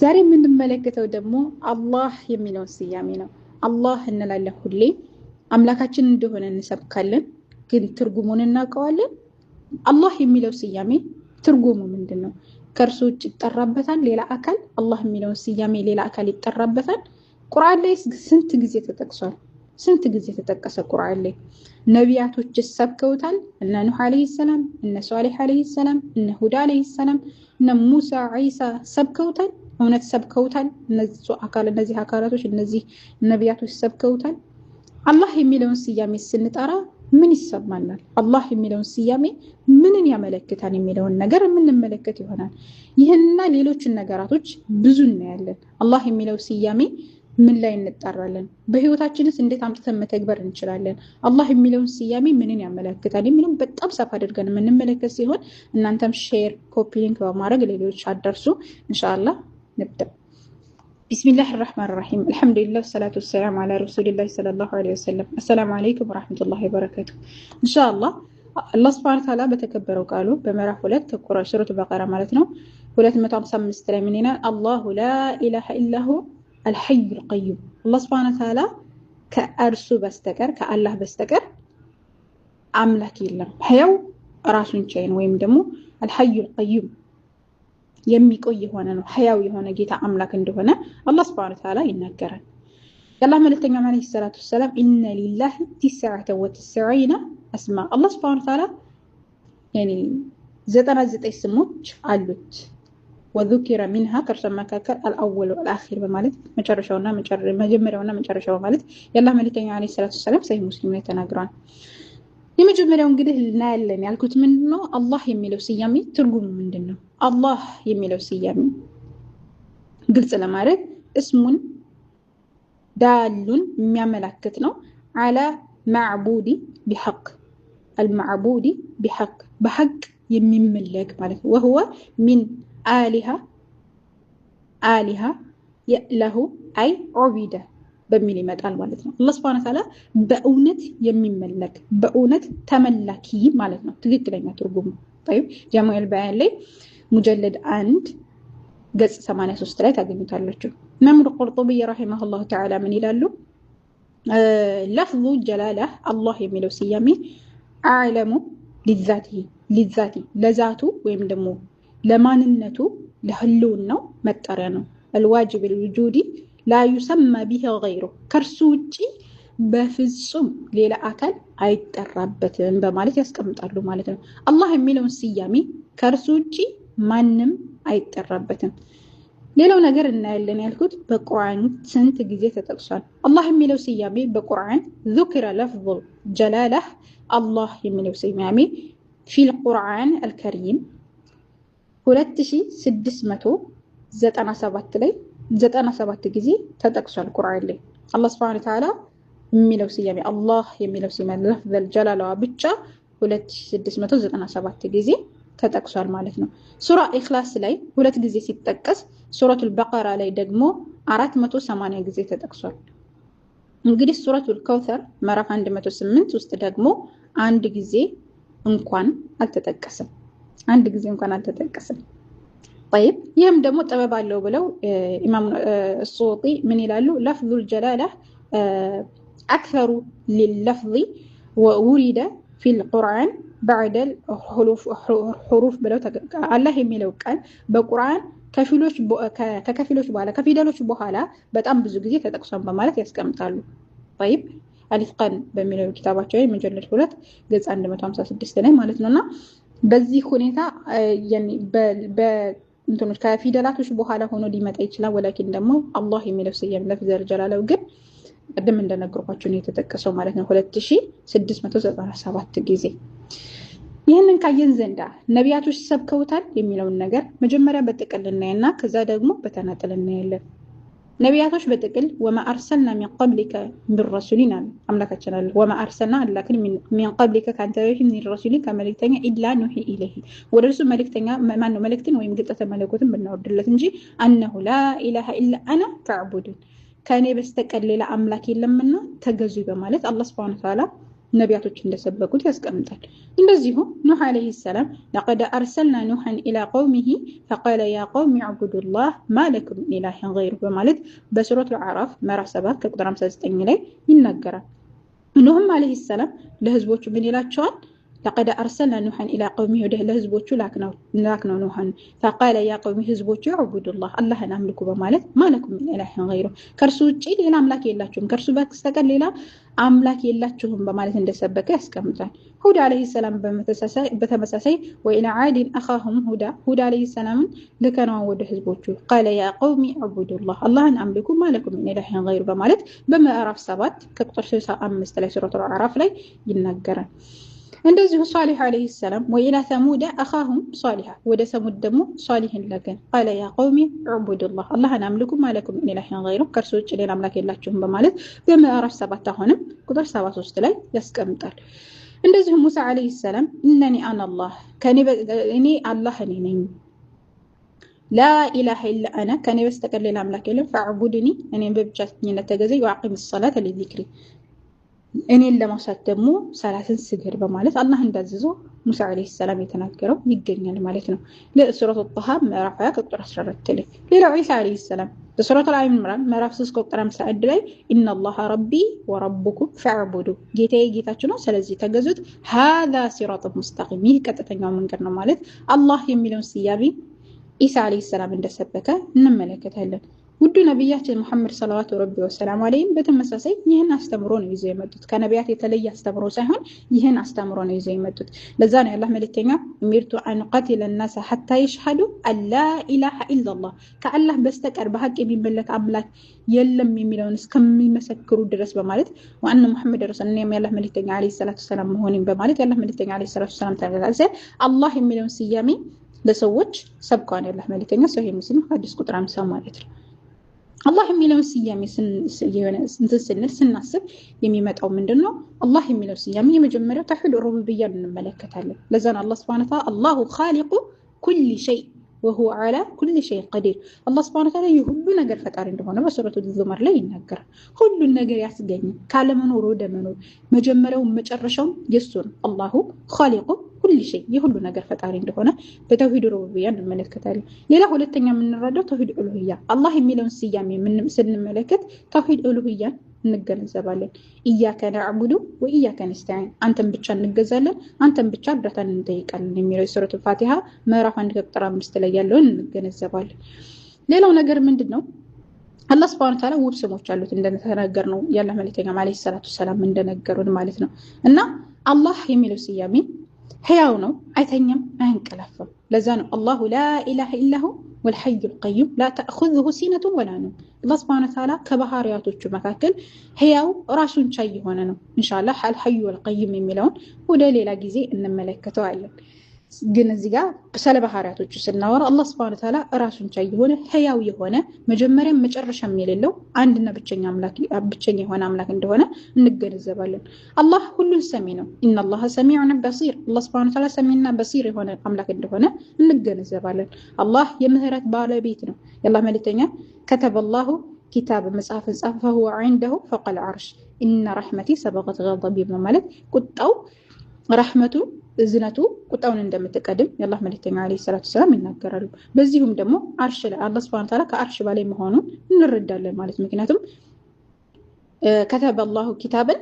ዛሬ የምንመለከተው ደግሞ አላህ የሚለው ስያሜ ነው። አላህ እንላለን ሁሌ አምላካችን እንደሆነ እንሰብካለን፣ ግን ትርጉሙን እናውቀዋለን? አላህ የሚለው ስያሜ ትርጉሙ ምንድነው? ከእርሱ ውጭ ይጠራበታል ሌላ አካል? አላህ የሚለው ስያሜ ሌላ አካል ይጠራበታል? ቁርአን ላይ ስንት ጊዜ ተጠቅሷል? ስንት ጊዜ ተጠቀሰ ቁርአን ላይ? ነቢያቶች ሰብከውታል። እነ ኑህ አለይሂ ሰላም፣ እነ ሷሊህ አለይሂ ሰላም፣ እነ ሁዳ አለይሂ ሰላም፣ እነ ሙሳ ዒሳ ሰብከውታል። እውነት ሰብከውታል። እነዚህ አካላቶች እነዚህ ነቢያቶች ሰብከውታል። አላህ የሚለውን ስያሜ ስንጠራ ምን ይሰማናል? አላህ የሚለውን ስያሜ ምንን ያመለክታል የሚለውን ነገር የምንመለከት ይሆናል። ይህንና ሌሎችን ነገራቶች ብዙ እናያለን። አላህ የሚለው ስያሜ ምን ላይ እንጠራለን? በህይወታችንስ እንዴት አምጥተን መተግበር እንችላለን? አላህ የሚለውን ስያሜ ምንን ያመለክታል የሚለውን በጣም ሰፋ አድርገን የምንመለከት ሲሆን እናንተም ሼር፣ ኮፒ ሊንክ በማድረግ ሌሎች አደርሱ። ኢንሻአላህ نبدأ. بسم الله الرحمن الرحيم. الحمد لله والصلاة والسلام على رسول الله صلى الله عليه وسلم. السلام عليكم ورحمة الله وبركاته. إن شاء الله الله سبحانه وتعالى بتكبروا قالوا بمرح ولد تقرأ سورة البقرة مالتنا ولد متعصم مستلمين الله لا إله إلا هو الحي القيوم. الله سبحانه وتعالى كأرسو بستكر كالله بستكر أملك الله حيو راسون شين ويمدمو الحي القيوم የሚቆይ የሆነ ነው ህያው የሆነ ጌታ አምላክ እንደሆነ አላህ Subhanahu Wa Ta'ala ይናገራል። የአላህ መልእክተኛ ማለይሂ ሰላቱ ሰላም ኢነ ሊላሂ 99 አስማ አላህ Subhanahu Wa Ta'ala يعني 99 ስሞች አሉት። وذكر منها ከርሰመካከል الأول والآخر በማለት መጀመሪያውና መጨረሻው ማለት የአላህ መልእክተኛ ማለይሂ ሰላቱ ሰላም ሰሂህ ሙስሊም ላይ ተናግረዋል። የመጀመሪያው እንግዲህ እናያለን ያልኩት ምንድነው? አላህ የሚለው ስያሜ ትርጉሙ ምንድነው? አላህ የሚለው ስያሜ ግልጽ ለማድረግ እስሙን ዳሉን የሚያመላክት ነው على معبود بحق المعبود بحق بحق የሚመለክ ማለት ነው። وهو من آلهة له أي عبيده በሚል ይመጣል ማለት ነው። አላህ Subhanahu Wa Ta'ala በእውነት የሚመለክ በእውነት ተመላኪ ማለት ነው ትክክለኛ ትርጉሙ። طيب ጀማዓ አልበያን ላይ ሙጀለድ 1 ገጽ 83 ላይ ታገኙታላችሁ። ኢማም ቁርጡቢ ረሂመሁላህ ተዓላ ምን ይላሉ? ለፍዙ ጀላላህ አላህ የሚለው ስያሜ አዕለሙ ሊዛቲ ለዛቱ ወይም ደግሞ ለማንነቱ ለህልውናው መጠሪያ ነው። الواجب الوجودي لا يسمى به غيره ከርሱ ውጪ በፍጹም ሌላ አካል አይጠራበትም በማለት ያስቀምጣሉ ማለት ነው። አላህ የሚለው ስያሜ ከርሱ ውጪ ማንም አይጠራበትም። ሌላው ነገር እናያለን ያልኩት በቁርአን ስንት ጊዜ ተጠቅሷል? አላህ የሚለው ስያሜ በቁርአን ذكر لفظ جلاله አላህ የሚለው ስያሜ في القرآن الكريم 2697 ላይ 97 ጊዜ ተጠቅሷል ቁርአን ላይ። አላህ Subhanahu Wa Ta'ala የሚለው ስያሜ አላህ የሚለው ስያሜ ለፍዘል ጀላላዋ ብቻ 2697 ጊዜ ተጠቅሷል ማለት ነው። ሱራ ኢኽላስ ላይ 2 ጊዜ ሲጠቀስ ሱረቱል በቀራ ላይ ደግሞ 480 ጊዜ ተጠቅሷል። እንግዲህ ሱረቱል ከውተር ምዕራፍ 108 ውስጥ ደግሞ አንድ ጊዜ እንኳን አልተጠቀሰም። طيب ይህም ደግሞ ጥበብ አለው ብለው ኢማም السوطي ምን ይላሉ? لفظ الجلاله اكثر لللفظ وورد في القرآن بعد الحروف ብለው አላህ የሚለው ቃል በቁርአን ከከፊሎች በኋላ ከፊደሎች በኋላ በጣም ብዙ ጊዜ ተጠቅሷል በማለት ያስቀምጣሉ። طيب አልፍቃን በሚለው ኪታባቸው ላይ መጀለድ 2 ገጽ 156 ላይ ማለት ነውና በዚህ ሁኔታ يعني እንትኖች ከፊደላቶች በኋላ ሆኖ ሊመጣ ይችላል። ወላኪን ደግሞ አላህ የሚለው ስያሜ ለፍዘል ጀላላው ግን ቀደም እንደነገርኳችሁ ነው የተጠቀሰው ማለት ነው 2697 ጊዜ። ይህንን ካየን ዘንዳ ነቢያቶች ሰብከውታል የሚለውን ነገር መጀመሪያ በጥቅል እናይና ከዛ ደግሞ በተናጠል እናያለን። ነቢያቶች በጥቅል ወማ አርሰልና ሚን ቀብሊከ ሚን ረሱሊና አምላካችን አለ ወማ አርሰልና አላክን ሚን ቀብሊከ ካንተ በፊት ሚን ረሱሊ ከመልእክተኛ ኢላ ኑሂ ኢለይሂ ወደርሱ መልእክተኛ ማን ነው መልእክትን ወይም ግጠተ መለኮትን ብናወርድለት እንጂ አነሁ ላ ኢላሃ ኢላ አና ፈዕቡዱን ከኔ በስተቀር ሌላ አምላክ የለምና ተገዙ በማለት አላህ Subhanahu Wa Ta'ala ነቢያቶች እንደሰበኩት ያስቀምጣል። እንደዚሁ ኑህ አለይሂ ሰላም ለቀድ አርሰልና ኑሐን ኢላ ቀውሚሂ ፈቃለ ያ ቀውሚ ዕቡዱላህ ማ ለኩም ሚን ኢላሂን ገይሩሁ በማለት በሱረቱል አዕራፍ ምዕራፍ 7 ከቁጥር 59 ላይ ይናገራል። ኑህም አለይሂ ሰላም ለህዝቦቹ ምን ይላቸዋል? لقد أرسلنا نوحا إلى قومه وده لهزبوچو لاكنو نوحا فقال يا قومي هزبوچو اعبدوا الله الله نملكو بمالت ما لكم من إله غيره كرسو ውጪ ሌላ አምላክ የላችሁም ከርሱ በስተቀር ሌላ አምላክ የላችሁም በማለት እንደሰበከ ያስቀምጣል። ሁዳ አለይሂ ሰላም በተመሳሳይ ወኢላ ዓድን አኻሁም ሁዳ አለይሂ ሰላም ለከነው ወደ ህዝቦቹ قال يا قومي اعبدوا الله اللهን አምልኩ ما لكم من إله غيره በማለት በምዕራፍ 7 ከቁጥር 65 ላይ ሱረቱል አዕራፍ ላይ ይናገራል። እንደዚሁ ሷሊህ አለይሂ ሰላም ወኢላ ሰሙድ አኻሁም ሷሊህ ወደ ሰሙድ ደግሞ ሷሊህን ለከን قال يا قومي اعبدوا الله اللهን አምልኩ ما لكم من إله غيره ከርሱ ውጪ ሌላ አምላክ የላችሁም በማለት በምዕራፍ 7 አሁንም ቁጥር 73 ላይ ያስቀምጣል። እንደዚሁ ሙሳ አለይሂ ሰላም ኢነኒ አና አላህ እኔ አላህ ነኝ ላ ኢላሃ ኢላ አና ከኔ በስተቀር ሌላ አምላክ የለም ፈዕቡድኒ እኔን በብቸኝነት ተገዘኝ ወአቂም ሰላተ ለዚክሪ እኔን ለማሳት ደግሞ ሰላትን ስገድ በማለት አላህ እንዳዘዘው ሙሳ አለይሂ ሰላም የተናገረው ይገኛል ማለት ነው። ለሱረቱ ጣሃ ምዕራፍ 20 ቁጥር 14 ላይ ሌላው ኢሳ አለይሂ ሰላም በሱረቱ አሊ ኢምራን ምዕራፍ 3 ቁጥር 51 ላይ ኢነላሃ ረቢ ወረቡኩም ፈዕቡዱ ጌታዬ ጌታችሁ ነው ስለዚህ ተገዙት هذا صراط مستقيم ይህ ቀጥተኛው መንገድ ነው ማለት አላህ የሚለውን ስያሜ ኢሳ አለይሂ ሰላም እንደሰበከ እንመለከታለን። ውዱ ነብያችን መሐመድ ሰለላሁ ዐለይሂ ወሰለም አለይሂም በተመሳሳይ ይህን አስተምሮ ነው ይዘው የመጡት ከነቢያት የተለየ አስተምሮ ሳይሆን ይህን አስተምሮ ነው ይዘው የመጡት። ለዛ ነው የአላህ መልእክተኛ እሚርቱ አን ቀቲለ الناس حتى يشهدوا ان لا اله الا الله ከአላህ በስተቀር በሐቅ የሚመለክ አምላክ የለም የሚለውን እስከሚመሰክሩ ድረስ በማለት ወአን ሙሐመድ ረሱልና የአላህ መልእክተኛ አለይሂ ሰላቱ ሰላም መሆኑን በማለት የአላህ መልእክተኛ አለይሂ ሰላቱ ሰላም ተናገረ። አላህ የሚለውን ስያሜ ለሰዎች ሰብከዋን የአላህ መልእክተኛ ሶሂህ ሙስሊም ሐዲስ ቁጥር 50 ማለት ነው። አላህ የሚለውን ስያሜ ስናስብ የሚመጣው ምንድነው? አላህ የሚለው ስያሜ የመጀመሪያው ተውሂድ ሩቡቢያን እንመለከታለን። ለዛ ነው አላህ Subhanahu Wa Ta'ala አላሁ ኻሊቁ ኩሊ ሸይ وهو على كل شيء قدير አላህ Subhanahu Wa Ta'ala የሁሉ ነገር ፈጣሪ እንደሆነ በሱረቱ ዙመር ላይ ይናገራል። ሁሉ ነገር ያስገኝ ካለመኖር ወደ መኖር መጀመሪያው መጨረሻው የሱ ነው። አላሁ ኻሊቁ ኩሊ ሸይ የሁሉ ነገር ፈጣሪ እንደሆነ በተውሂድ ሩቡቢያ እንመለከታለን። ሌላ ሁለተኛ የምንረዳው ተውሂድ ኡሉሂያ አላህ የሚለውን ስያሜ ስንመለከት ተውሂድ ኡሉሂያን እንገነዘባለን። ኢያከ ነዕቡዱ ወኢያከ ነስተዒን አንተን ብቻ እንገዛለን አንተን ብቻ እርዳታን እንጠይቃለን የሚለው ሱረቱ ፋቲሃ ምዕራፍ 1 ቁጥር 5 ላይ ያለውን እንገነዘባለን። ሌላው ነገር ምንድነው? አላህ Subhanahu Wa Ta'ala ውብ ስሞች አሉት እንደተነገር ነው ያላህ መልእክተኛ አለይሂ ሰላቱ ሰላም እንደነገሩን ማለት ነው። እና አላህ የሚለው ስያሜ ሕያው ነው አይተኛም አይንቀላፋም። ለዛ ነው አላሁ ላ ኢላሃ ኢላሁ ወልሐዩል ቀዩም ላ ተእኹዙሁ ሲነቱ ወላ ነውም። አላህ Subhanahu Wa Ta'ala ከባህሪያቶቹ መካከል ሕያው ራሱን ቻይ የሆነ ነው። ኢንሻአላህ አልሐዩ ወልቀዩም የሚለውን ወደ ሌላ ጊዜ እንመለከተዋለን። ግን እዚህ ጋር ስለ ባህሪያቶቹ ስናወራ አላህ Subhanahu Wa Ta'ala ራሱን ቻይ የሆነ ሕያው የሆነ መጀመሪያም መጨረሻም የሌለው አንድና ብቸኛ አምላክ ብቸኛ የሆነ አምላክ እንደሆነ እንገነዘባለን። አላህ ሁሉን ሰሚ ነው። ኢነላህ ሰሚዑን በሲር አላህ Subhanahu Wa Ta'ala ሰሚና በሲር የሆነ አምላክ እንደሆነ እንገነዘባለን። አላህ የምህረት ባለቤት ነው። የአላህ መልእክተኛ ከተበላሁ ኪታብ መጽሐፍን ጻፈ فهو عنده فوق العرش ان رحمتي سبقت غضبي ማለት ቁጣው ረህመቱ እዝነቱ ቁጣውን እንደምትቀድም የአላህ መልእክተኛ አለይሂ ሰላቱ ሰላም ይናገራሉ። በዚህም ደግሞ አርሽ ላይ አላህ Subhanahu Wa Ta'ala ከአርሽ በላይ መሆኑን እንረዳለን ማለት ምክንያቱም ከተበላሁ ኪታብን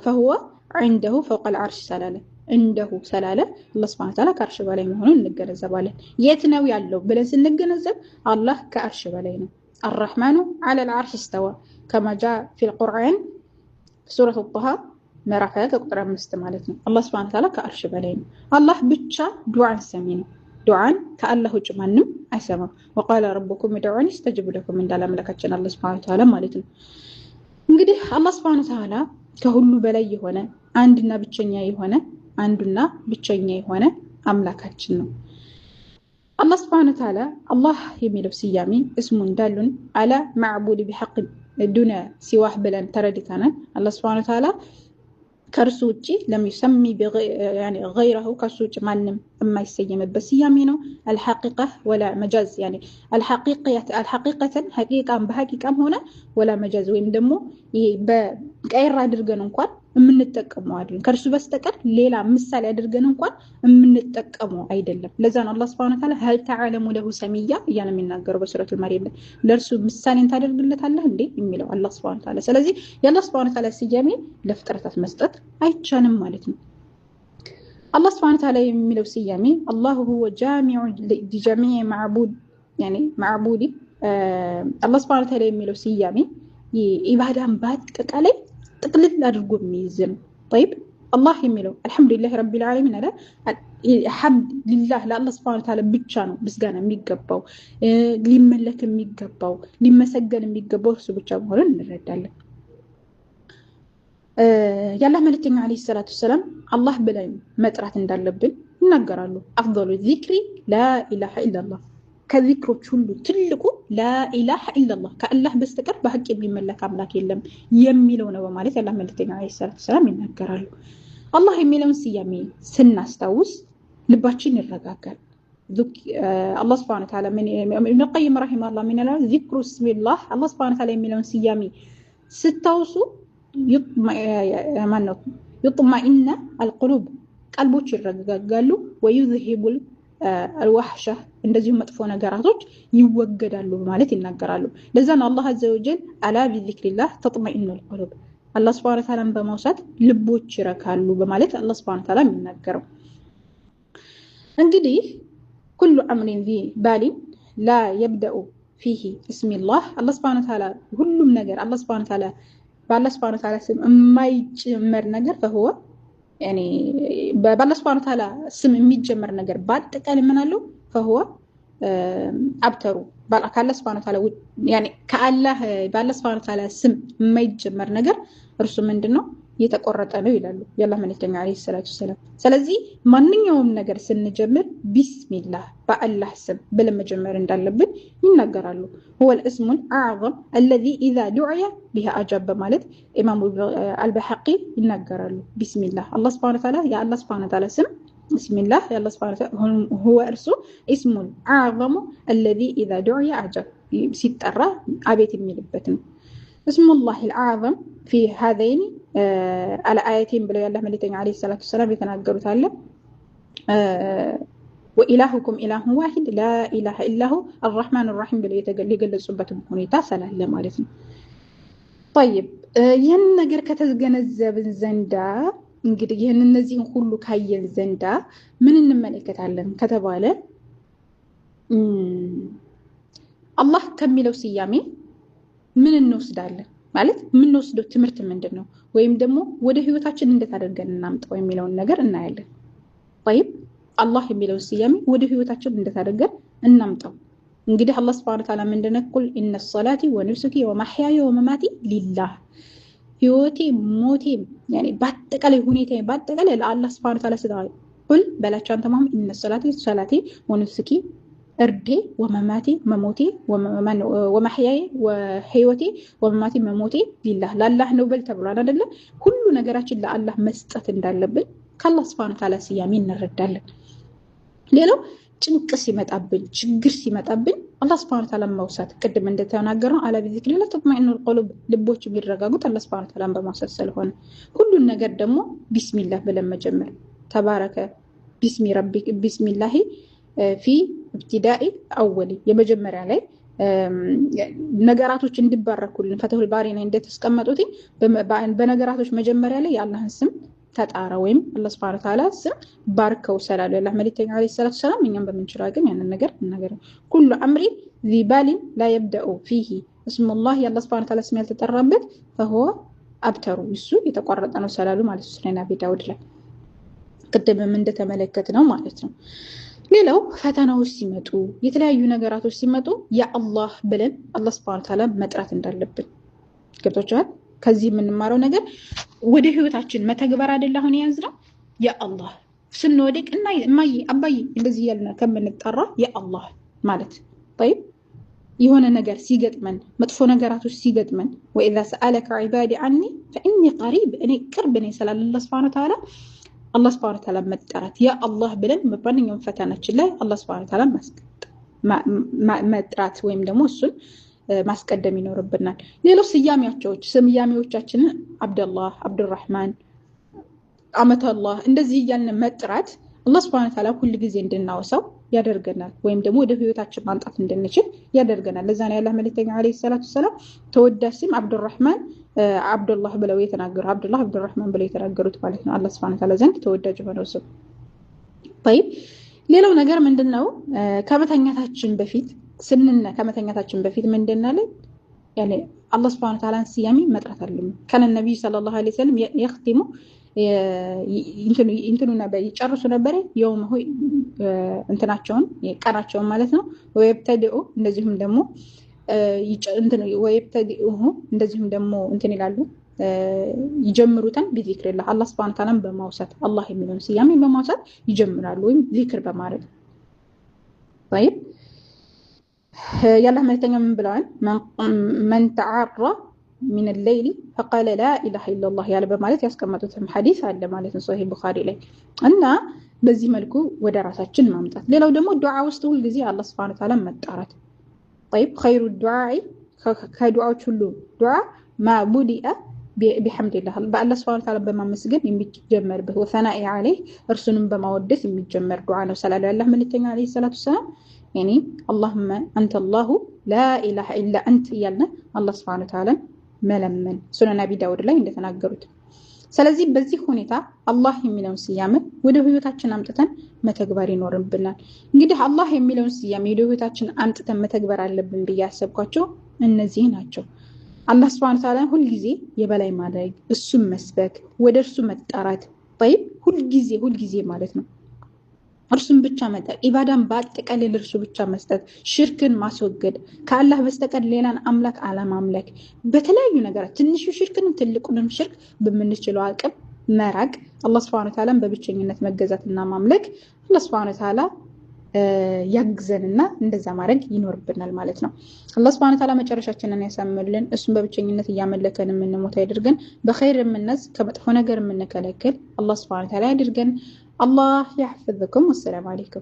فهو عنده فوق العرش سلاله عنده سلاله الله سبحانه وتعالى ከአርሽ በላይ መሆኑን እንገነዘባለን። የት ነው ያለው ብለን ስንገነዘብ አላህ ከአርሽ በላይ ነው። الرحمن على العرش استوى كما جاء في القرآن سورة الطه ምዕራፍ 20 ቁጥር 5 ማለት ነው። አላህ Subhanahu Wa Ta'ala ከአርሽ በላይ ነው። አላህ ብቻ ዱዓን ሰሚ ነው። ዱዓን ከአላህ ውጭ ማንም አይሰማም። وقال ربكم ادعوني استجب لكم እንዳለ አምላካችን አላህ Subhanahu Wa Ta'ala ማለት ነው። እንግዲህ አላህ Subhanahu Wa Ta'ala ከሁሉ በላይ የሆነ አንድና ብቸኛ የሆነ አምላካችን ነው። አላህ Subhanahu Wa Ta'ala አላህ የሚለው ስያሜ እስሙን ዳሉን على معبود بحق دون سواه ብለን ተረድተናል። አላህ Subhanahu Wa Ta'ala ከርሱ ውጪ ለሚሰሚ يعني غيره ከርሱ ውጪ ማንም የማይሰየምበት ስያሜ ነው። አልሐቂቃ ወላ መጃዝ ያኒ አልሐቂቀተን ሐቂቃም በሐቂቃም ሆነ ወላ መጃዝ ወይም ደግሞ በቀይራ አድርገን እንኳን የምንጠቀመው አይደለም። ከእርሱ በስተቀር ሌላ ምሳሌ አድርገን እንኳን የምንጠቀመው አይደለም። ለዛ ነው አላህ Subhanahu Wa Ta'ala هل تعلم له سميا እያለ የሚናገረው በሱረቱል መርየም ላይ ለእርሱ ምሳሌን ታደርግለታለህ እንዴ የሚለው አላህ Subhanahu Wa Ta'ala። ስለዚህ የአላህ Subhanahu Wa Ta'ala ስያሜ ለፍጥረታት መስጠት አይቻልም ማለት ነው። አላህ Subhanahu Wa Ta'ala የሚለው ስያሜ አላሁ هو جامع لجميع معبود يعني معبودي አላህ Subhanahu Wa Ta'ala የሚለው ስያሜ ኢባዳን በአጠቃላይ ጥቅልል አድርጎ የሚይዝም طيب الله የሚለው አልহামዱሊላህ ረቢል ዓለሚን አለ ሐምድ ሊላህ ለአላህ Subhanahu Wa Ta'ala ብቻ ነው ምስጋና የሚገባው ሊመለክ የሚገባው ሊመሰገን የሚገባው እሱ ብቻ መሆኑን እንረዳለን። ያላህ መልእክተኛ አለይሂ ሰላቱ ሰላም አላህ ብለን መጥራት እንዳለብን ይናገራሉ። አፍضل الذكر لا اله الا الله ከዚክሮች ሁሉ ትልቁ ላኢላሃ ኢላላህ ከአላህ በስተቀር በሐቅ የሚመለክ አምላክ የለም የሚለው ነው በማለት ያላህ መልእክተኛ አለይሂ ሰላቱ ሰላም ይናገራሉ። አላህ የሚለውን ስያሜ ስናስታውስ ልባችን ይረጋጋል። አላህ Subhanahu Wa Ta'ala ኢብኑ ቀይም ረሂመሁላህ ምን ይላል? ዚክሩ ስሚላህ አላህ Subhanahu Wa Ta'ala የሚለውን ስያሜ ስታውሱ ይጥመኢነ አልቁሉብ ቀልቦች ይረጋጋሉ። ወዩዝሂቡል አልወህሻ እንደዚሁ መጥፎ ነገራቶች ይወገዳሉ ማለት ይናገራሉ። ለዛ ነው አላህ አዘ ወጀል አላ ቢዚክሪላህ ተጥመኢኑል ቁሉብ አላህ Subhanahu Wa Ta'ala በመውሳት ልቦች ይረካሉ በማለት አላህ Subhanahu Wa Ta'ala የሚናገረው። እንግዲህ ኩሉ አምሪን ዚ ባሊ ላ يبدأ فيه اسم الله አላህ Subhanahu Wa Ta'ala ሁሉም ነገር አላህ Subhanahu Wa Ta'ala በአላህ Subhanahu Wa Ta'ala ስም የማይጨመር ነገር فهو يعني بالله سبحانه وتعالى ስም የሚጀመር ነገር በአጠቃላይ ምን አለው فهو አብተሩ بالله سبحانه وتعالى يعني ከአላህ بالله سبحانه وتعالى ስም የማይጀመር ነገር እርሱ ምንድነው የተቆረጠ ነው ይላሉ ያላህ መልእክተኛ አለይሂ ሰላቱ ሰላም። ስለዚህ ማንኛውም ነገር ስንጀምር ቢስሚላህ በአላህ ስም ብለን መጀመር እንዳለብን ይናገራሉ። هو الاسم الاعظم الذي اذا دعي بها اجاب ማለት ኢማሙ አልበሐቂ ይናገራሉ። ቢስሚላህ አላህ Subhanahu Wa Ta'ala ያ አላህ Subhanahu Wa Ta'ala ስም ቢስሚላህ ያ አላህ Subhanahu Wa Ta'ala هو እርሱ اسم الاعظم الذي اذا دعي اجاب ሲጠራ አቤት የሚልበት ነው። اسم الله الأعظم في هذين على آيتين بلو يالله مليتين عليه الصلاة والسلام يتناقروا تعالى وإلهكم إله واحد لا إله إلا هو الرحمن الرحيم بلو يقل الصبة مهنيتا سلام لما عرفنا. طيب ين نقر كتزقنزب الزندا እንግዲህ ይሄን እነዚህን ሁሉ ካየን ዘንዳ ምን እንመለከታለን ከተባለ አላህ ከሚለው ስያሜ ምን እንወስዳለን ማለት ምን ወስደው ትምህርት ምንድነው ወይም ደግሞ ወደ ህይወታችን እንዴት አድርገን እናምጣው የሚለውን ነገር እናያለን። طيب አላህ የሚለው ስያሜ ወደ ህይወታችን እንዴት አድርገን እናምጣው? እንግዲህ አላህ Subhanahu Wa Ta'ala ምንድነው ቁል ኢነ ሶላቲ ወኑሱኪ ወመህያየ ወመማቲ ሊላህ ህይወቴ ሞቴ ያኔ በአጠቃላይ ሁኔታ በአጠቃላይ ለአላህ Subhanahu Wa Ta'ala ስለ ቁል በላቸው አንተ ማም ኢነ ሶላቲ ወኑሱኪ እርዴ ወመማቴ መሞቴ ወመህያዬ ወህይወቴ ወመማቴ መሞቴ ሊላህ ለአላህ ነው በል ተብሏል አይደለ? ሁሉ ነገራችን ለአላህ መስጠት እንዳለብን ከአላህ Subhanahu Wa Ta'ala ስያሜ እንረዳለን። ሌላው ጭንቅ ሲመጣብን ችግር ሲመጣብን አላህ Subhanahu Wa Ta'ala መውሳት ቅድም እንደተናገርነው አላ ቢዚክሪላህ ተጥመኢኑል ቁሉብ ልቦች የሚረጋጉት አላህ Subhanahu Wa Ta'ala በመውሳት ስለሆነ ሁሉን ነገር ደግሞ ቢስሚላህ ብለን መጀመር ተባረከ ቢስሚ ረቢክ ቢስሚላህ في ابتداء اولي የመጀመሪያ ላይ ነገራቶች እንዲባረኩልን ፈተሁል ባሪና እንደተስቀመጡት በነገራቶች መጀመሪያ ላይ የአላህን ስም ተጣራ ወይም አላህ Subhanahu Wa Ta'ala ስም ባርከው ሰላሉ ያላህ መልእክተኛ አለይሂ ሰላቱ ሰላም እኛም በመንችለው አቅም ያንን ነገር እናገር ኩሉ አምሪ ذي بال لا يبدأ فيه اسم الله የአላህ Subhanahu Wa Ta'ala ስም ያልተጠራበት فهو አብተሩ እሱ የተቆረጠ ነው ሰላሉ ማለት ነው። ነብይ ዳውድ ላይ ቅድምም እንደተመለከትነው ማለት ነው። ሌላው ፈተናዎች ሲመጡ የተለያዩ ነገራቶች ሲመጡ ያ አላህ ብለን አላህ Subhanahu Wa Ta'ala መጥራት እንዳለብን ገብቶቻል። ከዚህ የምንማረው ነገር ወደ ህይወታችን መተግበር አይደል አሁን ያዝነው ያ አላህ ስንወድቅ እና ማይ አባይ እንደዚህ ያልና ከምንጠራ ያ አላህ ማለት طيب የሆነ ነገር ሲገጥመን መጥፎ ነገራቶች ሲገጥመን وإذا سألك عبادي عني فإني قريب እኔ ቅርብ ነኝ ስላለ አላህ Subhanahu Wa Ta'ala አላህ ሱብሓነሁ ወተዓላ መጠራት ያ አላህ ብለን በማንኛውም ፈተናችን ላይ አላህ ሱብሓነሁ ወተዓላ መጥራት ወይም ደግሞ እሱን ማስቀደም ይኖርብናል። ሌሎች ስያሜዎቻችንን አብደላህ፣ አብዱራህማን፣ አመተላህ እንደዚህ እያልን መጥራት አላህ ሱብሓነሁ ወተዓላ ሁል ጊዜ እንድናወሳው ያደርገናል፣ ወይም ደግሞ ወደ ህይወታችን ማምጣት እንድንችል ያደርገናል። ለዛ ነው ያላህ መልእክተኛ አለይሂ ሰላቱ ሰላም ተወዳጅ ስም አብዱራህማን አብዱላህ ብለው የተናገሩ አብዱራህማን ብለው የተናገሩት ማለት ነው። አላህ ሱብሓነሁ ወተዓላ ዘንድ ተወዳጅ የሆነው ስም። طيب ሌላው ነገር ምንድነው? ከመተኛታችን በፊት ምንድነው ያለ አላህ ሱብሓነሁ ወተዓላን ስያሜ መጥራት አለብን። ከነ ነብዩ ሰለላሁ ዐለይሂ ወሰለም يختሙ እንትኑ ነበር ይጨርሱ ነበር የውም ሆይ እንትናቸውን ቀናቸውን ማለት ነው። ወይብተዲኡ እንደዚሁም ደግሞ እንደዚሁም ደግሞ እንትን ይላሉ ይጀምሩታል ቢዚክሪላህ አላህ ሱብሓነሁ ወተዓላን በማውሳት አላህ የሚለውን ስያሜ በማውሳት ይጀምራሉ ወይም ዚክር በማድረግ طيب ያላህ መልእክተኛ ምን ብለዋል? መን ተዓራ من الليل فقال لا اله الا الله ያለ በማለት ያስቀመጡትም ሐዲስ አለ ማለት ነው ሶሂህ ቡኻሪ ላይ እና በዚህ መልኩ ወደ ራሳችን ማምጣት። ሌላው ደግሞ ዱዓ ውስጥ ሁሉ ጊዜ አላህ ሱብሓነሁ ወተዓላ መጣራት طيب خير الدعاء ከዱዓዎች ሁሉ ዱዓ ما بدأ بحمد الله በአላህ ሱብሓነሁ ወተዓላ በማመስገን የሚጀመርበት ወሰናኢ ዐለይህ እርሱንም በማወደስ የሚጀመር ዱዓ ነው። ሰላቱ ያላህ መልእክተኛ አለይሂ ሰላቱ ሰላም يعني اللهم انت الله لا اله الا انت ያልና አላህ ሱብሓነሁ ወተዓላ መለመን ሱነን አቢ ዳውድ ላይ እንደተናገሩት። ስለዚህ በዚህ ሁኔታ አላህ የሚለውን ስያሜ ወደ ህይወታችን አምጥተን መተግበር ይኖርብናል። እንግዲህ አላህ የሚለውን ስያሜ ወደ ህይወታችን አምጥተን መተግበር አለብን ብዬ ያሰብኳቸው እነዚህ ናቸው። አላህ ሱብሓነሁ ወተዓላ ሁል ጊዜ የበላይ ማድረግ፣ እሱን መስበክ፣ ወደ እርሱ መጣራት طيب ሁል ጊዜ ማለት ነው። እርሱን ብቻ መጣር፣ ኢባዳን በአጠቃላይ ለእርሱ ብቻ መስጠት፣ ሽርክን ማስወገድ፣ ከአላህ በስተቀር ሌላን አምላክ አለማምለክ፣ በተለያዩ ነገራት ትንሹ ሽርክንም ትልቁንም ሽርክ በምንችለው አቅም መራቅ፣ አላህ ሱብሓነሁ ወተዓላ በብቸኝነት መገዛትና ማምለክ አላህ ሱብሓነሁ ወተዓላ ያግዘንና እንደዛ ማድረግ ይኖርብናል ማለት ነው። አላህ ሱብሓነሁ ወተዓላ መጨረሻችንን ያሳምርልን። እሱን በብቸኝነት እያመለከን የምንሞት ያድርገን። በኸይር የምንነዝ ከመጥፎ ነገር የምንከለከል አላህ ሱብሓነሁ ወተዓላ ያድርገን። الله يحفظكم والسلام عليكم.